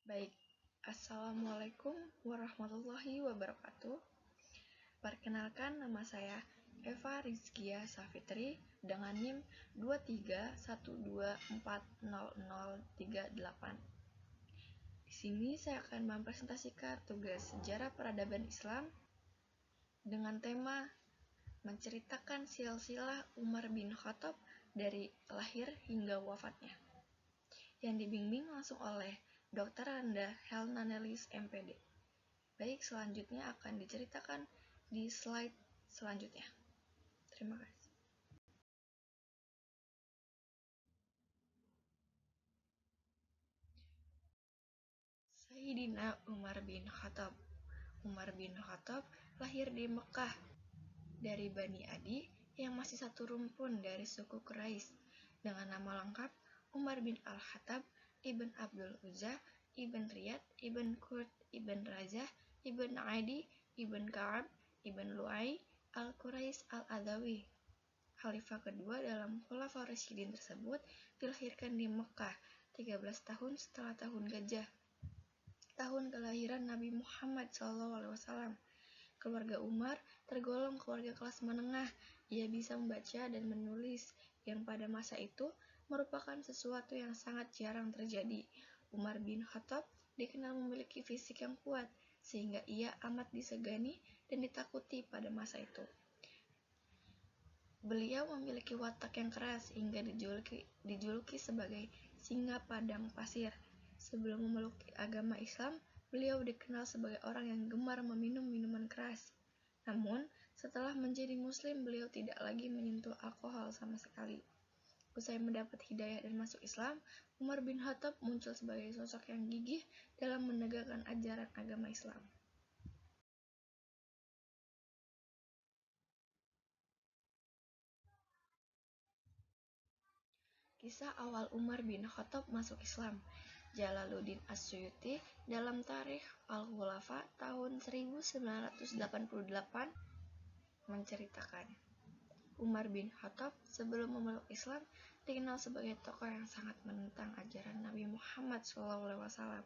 Baik, Assalamualaikum warahmatullahi wabarakatuh. Perkenalkan, nama saya Eva Rizkia Safitri dengan NIM 231240038. Di sini saya akan mempresentasikan tugas sejarah peradaban Islam dengan tema menceritakan silsilah Umar bin Khattab dari lahir hingga wafatnya, yang dibimbing langsung oleh Dr. Randa Helnanelis MPD. Baik, selanjutnya akan diceritakan di slide selanjutnya. Terima kasih. Sayyidina Umar bin Khattab. Umar bin Khattab lahir di Mekah dari Bani Adi yang masih satu rumpun dari suku Quraisy dengan nama lengkap Umar bin Al-Khattab ibn Abdul Uzza ibn Riyad ibn Qurt ibn Razah ibn Adi ibn Ka'ab ibn Lu'ay al-Quraisy al-Adawi. Khalifah kedua dalam Khulafaur Rasyidin tersebut dilahirkan di Mekah 13 tahun setelah tahun Gajah, tahun kelahiran Nabi Muhammad SAW. Keluarga Umar tergolong keluarga kelas menengah. Ia bisa membaca dan menulis, yang pada masa itu merupakan sesuatu yang sangat jarang terjadi. Umar bin Khattab dikenal memiliki fisik yang kuat, sehingga ia amat disegani dan ditakuti pada masa itu. Beliau memiliki watak yang keras hingga dijuluki sebagai singa padang pasir. Sebelum memeluk agama Islam, beliau dikenal sebagai orang yang gemar meminum minuman keras. Namun, setelah menjadi muslim, beliau tidak lagi menyentuh alkohol sama sekali. Usai mendapat hidayah dan masuk Islam, Umar bin Khattab muncul sebagai sosok yang gigih dalam menegakkan ajaran agama Islam. Kisah awal Umar bin Khattab masuk Islam. Jalaluddin As-Suyuti dalam Tarikh Al-Khulafa tahun 1988 menceritakan, Umar bin Khattab sebelum memeluk Islam dikenal sebagai tokoh yang sangat menentang ajaran Nabi Muhammad SAW.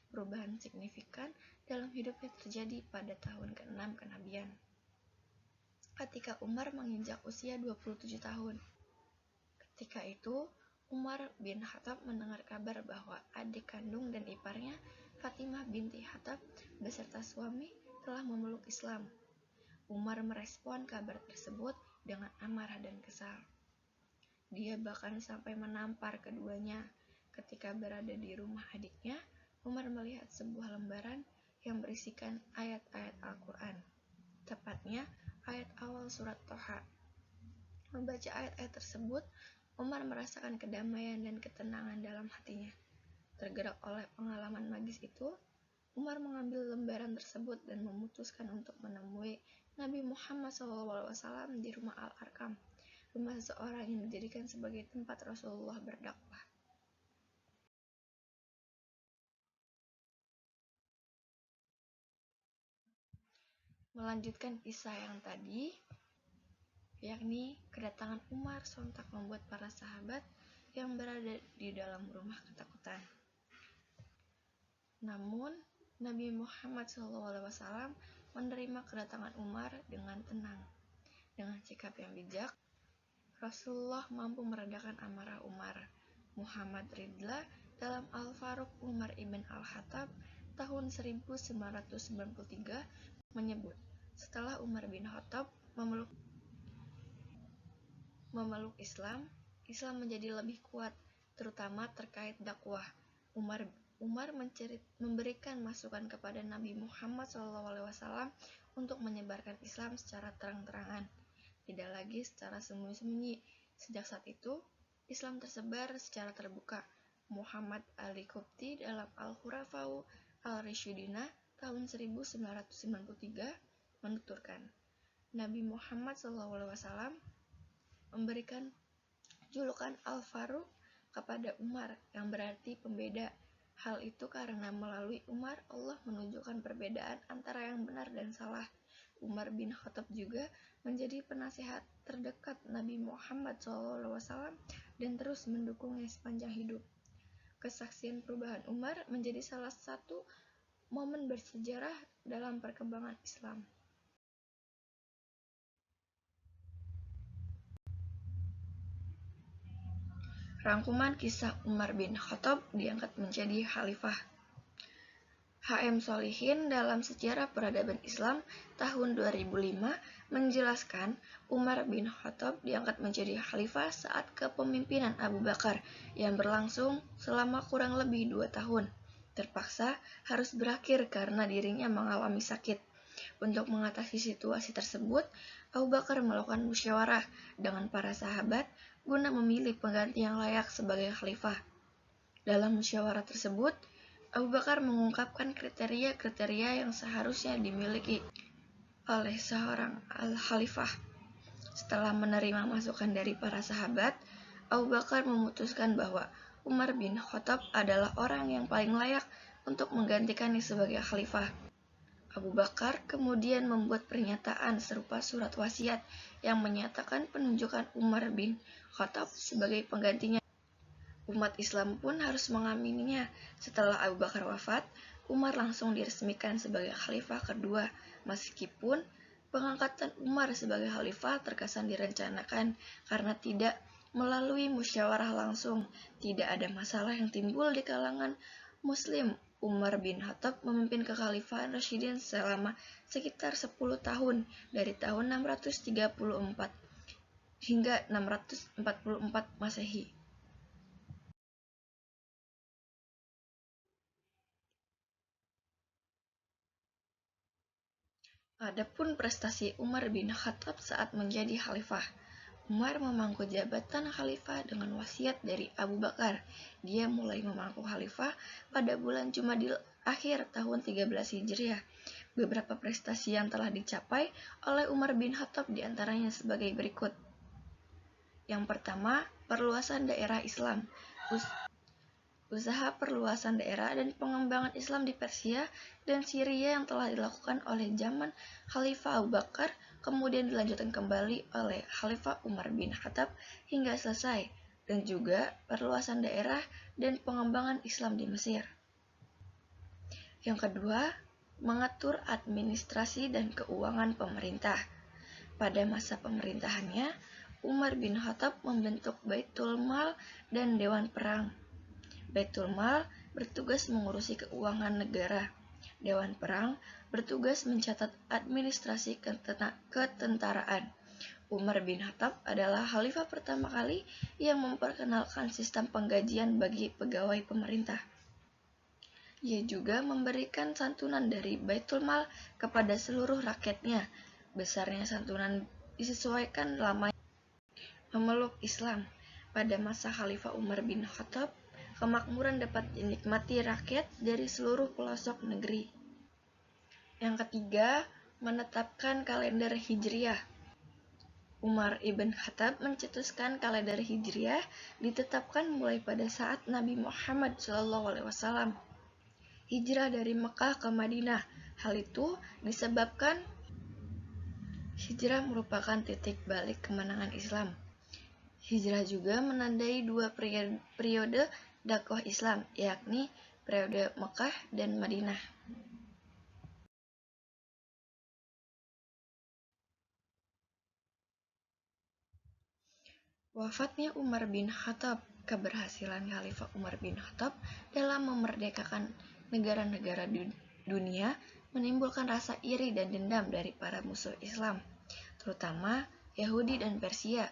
Perubahan signifikan dalam hidupnya terjadi pada tahun ke-6 kenabian, ketika Umar menginjak usia 27 tahun. Ketika itu, Umar bin Khattab mendengar kabar bahwa adik kandung dan iparnya, Fatimah binti Khattab, beserta suami telah memeluk Islam. Umar merespon kabar tersebut dengan amarah dan kesal. Dia bahkan sampai menampar keduanya. Ketika berada di rumah adiknya, Umar melihat sebuah lembaran yang berisikan ayat-ayat Al-Quran, tepatnya ayat awal surat Toha. Membaca ayat-ayat tersebut, Umar merasakan kedamaian dan ketenangan dalam hatinya. Tergerak oleh pengalaman magis itu, Umar mengambil lembaran tersebut dan memutuskan untuk menemui Nabi Muhammad SAW di rumah Al-Arqam, rumah seseorang yang dijadikan sebagai tempat Rasulullah berdakwah. Melanjutkan kisah yang tadi, yakni kedatangan Umar sontak membuat para sahabat yang berada di dalam rumah ketakutan. Namun, Nabi Muhammad SAW menerima kedatangan Umar dengan tenang. Dengan sikap yang bijak, Rasulullah mampu meredakan amarah Umar. Muhammad Ridla dalam Al-Faruq Umar ibn Al-Khattab tahun 1993 menyebut, setelah Umar bin Khattab memeluk Islam menjadi lebih kuat, terutama terkait dakwah. Umar memberikan masukan kepada Nabi Muhammad SAW untuk menyebarkan Islam secara terang-terangan, tidak lagi secara sembunyi-sembunyi. Sejak saat itu, Islam tersebar secara terbuka. Muhammad Ali Qubti dalam Al-Khulafaur Ar-Rasyidin tahun 1993 menuturkan, Nabi Muhammad SAW memberikan julukan Al-Faruq kepada Umar yang berarti pembeda. Hal itu karena melalui Umar Allah menunjukkan perbedaan antara yang benar dan salah. Umar bin Khattab juga menjadi penasehat terdekat Nabi Muhammad SAW dan terus mendukungnya sepanjang hidup. Kesaksian perubahan Umar menjadi salah satu momen bersejarah dalam perkembangan Islam. Rangkuman kisah Umar bin Khattab diangkat menjadi khalifah. H.M. Sholihin dalam Sejarah Peradaban Islam tahun 2005 menjelaskan Umar bin Khattab diangkat menjadi khalifah saat kepemimpinan Abu Bakar yang berlangsung selama kurang lebih 2 tahun. Terpaksa harus berakhir karena dirinya mengalami sakit. Untuk mengatasi situasi tersebut, Abu Bakar melakukan musyawarah dengan para sahabat guna memilih pengganti yang layak sebagai khalifah. Dalam musyawarah tersebut, Abu Bakar mengungkapkan kriteria-kriteria yang seharusnya dimiliki oleh seorang al-khalifah. Setelah menerima masukan dari para sahabat, Abu Bakar memutuskan bahwa Umar bin Khattab adalah orang yang paling layak untuk menggantikannya sebagai khalifah. Abu Bakar kemudian membuat pernyataan serupa surat wasiat yang menyatakan penunjukan Umar bin Khattab sebagai penggantinya. Umat Islam pun harus mengamininya. Setelah Abu Bakar wafat, Umar langsung diresmikan sebagai khalifah kedua, meskipun pengangkatan Umar sebagai khalifah terkesan direncanakan karena tidak melalui musyawarah langsung. Tidak ada masalah yang timbul di kalangan Muslim. Umar bin Khattab memimpin kekhalifahan Rasyidin selama sekitar 10 tahun, dari tahun 634 hingga 644 Masehi. Adapun prestasi Umar bin Khattab saat menjadi khalifah. Umar memangku jabatan khalifah dengan wasiat dari Abu Bakar. Dia mulai memangku khalifah pada bulan Jumadil akhir tahun 13 Hijriah. Beberapa prestasi yang telah dicapai oleh Umar bin Khattab diantaranya sebagai berikut. Yang pertama, perluasan daerah Islam. Usaha perluasan daerah dan pengembangan Islam di Persia dan Syria yang telah dilakukan oleh zaman Khalifah Abu Bakar kemudian dilanjutkan kembali oleh Khalifah Umar bin Khattab hingga selesai, dan juga perluasan daerah dan pengembangan Islam di Mesir. Yang kedua, mengatur administrasi dan keuangan pemerintah. Pada masa pemerintahannya, Umar bin Khattab membentuk Baitul Mal dan Dewan Perang. Baitul Mal bertugas mengurusi keuangan negara. Dewan Perang bertugas mencatat administrasi ketentaraan. Umar bin Khattab adalah khalifah pertama kali yang memperkenalkan sistem penggajian bagi pegawai pemerintah. Ia juga memberikan santunan dari Baitul Mal kepada seluruh rakyatnya. Besarnya santunan disesuaikan lamanya memeluk Islam. Pada masa Khalifah Umar bin Khattab, kemakmuran dapat dinikmati rakyat dari seluruh pelosok negeri. Yang ketiga, menetapkan kalender Hijriah. Umar ibn Khattab mencetuskan kalender Hijriah ditetapkan mulai pada saat Nabi Muhammad SAW hijrah dari Mekah ke Madinah. Hal itu disebabkan hijrah merupakan titik balik kemenangan Islam. Hijrah juga menandai dua periode dakwah Islam, yakni periode Mekah dan Madinah. Wafatnya Umar bin Khattab. Keberhasilan Khalifah Umar bin Khattab dalam memerdekakan negara-negara dunia menimbulkan rasa iri dan dendam dari para musuh Islam, terutama Yahudi dan Persia.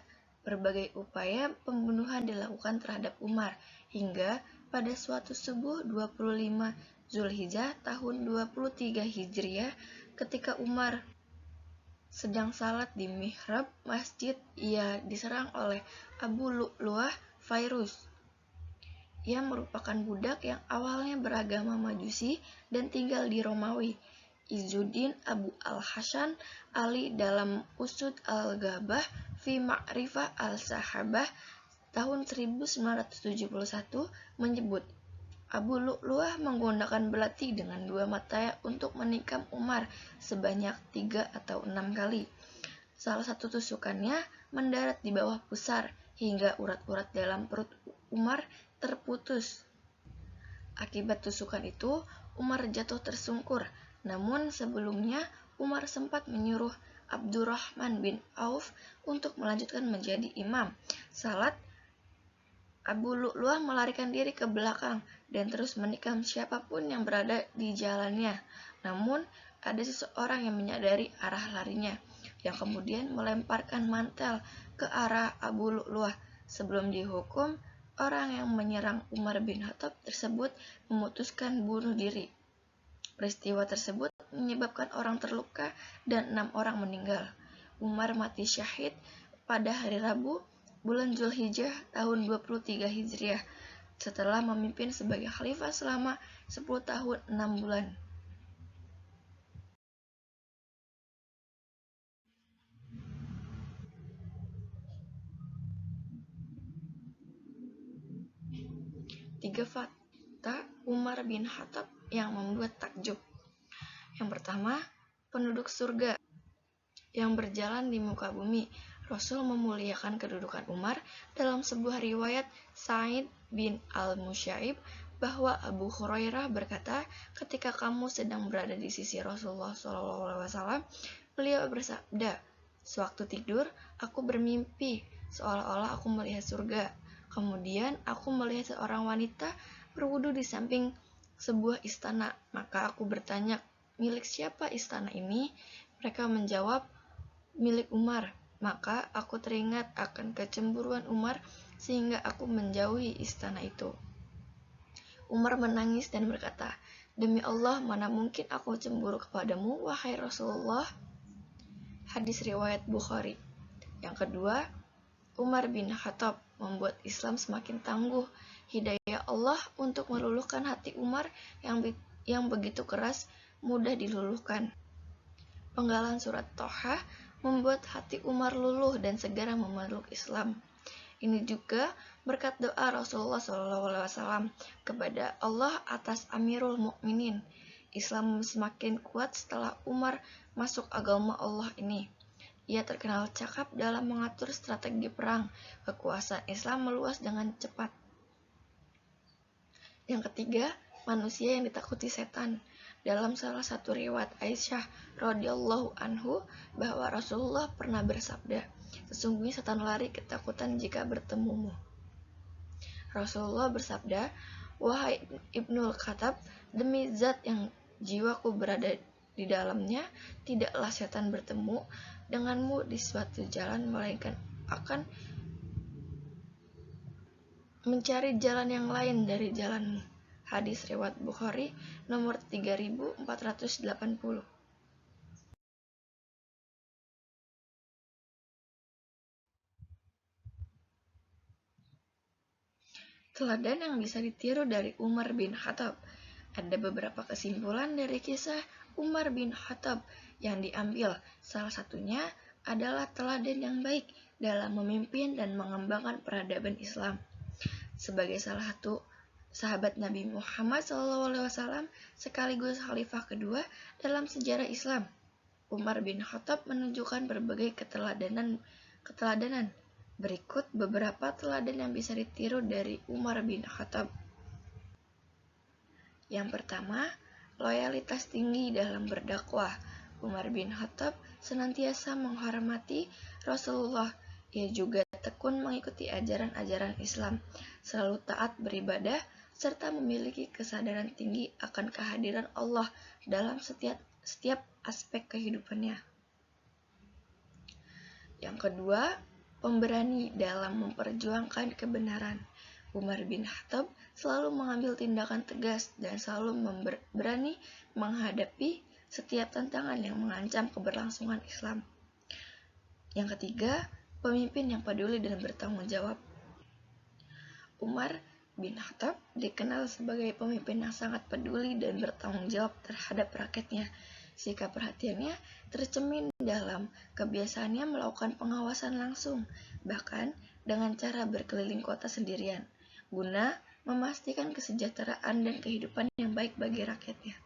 Berbagai upaya pembunuhan dilakukan terhadap Umar, hingga pada suatu subuh 25 Zulhijjah tahun 23 Hijriah, ketika Umar sedang salat di mihrab masjid, ia diserang oleh Abu Lu'lu'ah Fairuz. Ia merupakan budak yang awalnya beragama Majusi dan tinggal di Romawi. Izzuddin Abu al-Hasan Ali dalam Usud al-Ghabah fi Ma'rifah al-Sahabah tahun 1971 menyebut, Abu Lu'lu'ah menggunakan belati dengan 2 mata untuk menikam Umar sebanyak 3 atau 6 kali. Salah satu tusukannya mendarat di bawah pusar hingga urat-urat dalam perut Umar terputus. Akibat tusukan itu, Umar jatuh tersungkur. Namun sebelumnya, Umar sempat menyuruh Abdurrahman bin Auf untuk melanjutkan menjadi imam salat. Abu Lu'lu'ah melarikan diri ke belakang dan terus menikam siapapun yang berada di jalannya. Namun, ada seseorang yang menyadari arah larinya, yang kemudian melemparkan mantel ke arah Abu Lu'lu'ah. Sebelum dihukum, orang yang menyerang Umar bin Khattab tersebut memutuskan bunuh diri. Peristiwa tersebut menyebabkan orang terluka dan 6 orang meninggal. Umar mati syahid pada hari Rabu, bulan Zulhijjah tahun 23 Hijriah, setelah memimpin sebagai khalifah selama 10 tahun 6 bulan. Tiga fakta Umar bin Khattab yang membuat takjub. Yang pertama, penduduk surga yang berjalan di muka bumi. Rasul memuliakan kedudukan Umar. Dalam sebuah riwayat Sa'id bin al-Musya'ib bahwa Abu Hurairah berkata, ketika kamu sedang berada di sisi Rasulullah SAW, beliau bersabda, sewaktu tidur, aku bermimpi seolah-olah aku melihat surga. Kemudian aku melihat seorang wanita berwudu di samping sebuah istana. Maka aku bertanya, milik siapa istana ini? Mereka menjawab, milik Umar. Maka aku teringat akan kecemburuan Umar sehingga aku menjauhi istana itu. Umar menangis dan berkata, demi Allah, mana mungkin aku cemburu kepadamu, wahai Rasulullah. Hadis riwayat Bukhari. Yang kedua, Umar bin Khattab membuat Islam semakin tangguh. Hidayah Allah untuk meluluhkan hati Umar yang begitu keras mudah diluluhkan. Penggalan surat Toha membuat hati Umar luluh dan segera memeluk Islam. Ini juga berkat doa Rasulullah SAW kepada Allah atas Amirul Mukminin. Islam semakin kuat setelah Umar masuk agama Allah ini. Ia terkenal cakap dalam mengatur strategi perang. Kekuasaan Islam meluas dengan cepat. Yang ketiga, manusia yang ditakuti setan. Dalam salah satu riwayat Aisyah radhiyallahu anhu bahwa Rasulullah pernah bersabda, sesungguhnya setan lari ketakutan jika bertemumu. Rasulullah bersabda, wahai Ibnul Khattab, demi zat yang jiwaku berada di dalamnya, tidaklah setan bertemu denganmu di suatu jalan, melainkan akan mencari jalan yang lain dari jalanmu. Hadis riwayat Bukhari nomor 3480. Teladan yang bisa ditiru dari Umar bin Khattab. Ada beberapa kesimpulan dari kisah Umar bin Khattab yang diambil. Salah satunya adalah teladan yang baik dalam memimpin dan mengembangkan peradaban Islam. Sebagai salah satu sahabat Nabi Muhammad SAW sekaligus khalifah kedua dalam sejarah Islam, Umar bin Khattab menunjukkan berbagai keteladanan. Berikut beberapa teladan yang bisa ditiru dari Umar bin Khattab. Yang pertama, loyalitas tinggi dalam berdakwah. Umar bin Khattab senantiasa menghormati Rasulullah. Ia juga tekun mengikuti ajaran-ajaran Islam, selalu taat beribadah, serta memiliki kesadaran tinggi akan kehadiran Allah dalam setiap aspek kehidupannya. Yang kedua, pemberani dalam memperjuangkan kebenaran. Umar bin Khattab selalu mengambil tindakan tegas dan selalu berani menghadapi setiap tantangan yang mengancam keberlangsungan Islam. Yang ketiga, pemimpin yang peduli dan bertanggung jawab. Umar bin Khattab dikenal sebagai pemimpin yang sangat peduli dan bertanggung jawab terhadap rakyatnya. Sikap perhatiannya tercermin dalam kebiasaannya melakukan pengawasan langsung, bahkan dengan cara berkeliling kota sendirian, guna memastikan kesejahteraan dan kehidupan yang baik bagi rakyatnya.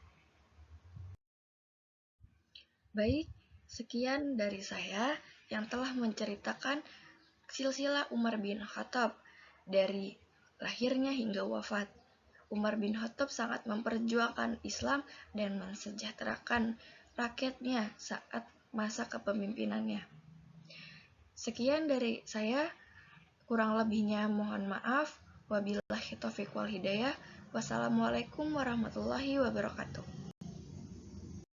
Baik, sekian dari saya yang telah menceritakan silsilah Umar bin Khattab dari lahirnya hingga wafat. Umar bin Khattab sangat memperjuangkan Islam dan mensejahterakan rakyatnya saat masa kepemimpinannya. Sekian dari saya, kurang lebihnya mohon maaf. Wabillahi taufiq wal hidayah. Wassalamualaikum warahmatullahi wabarakatuh.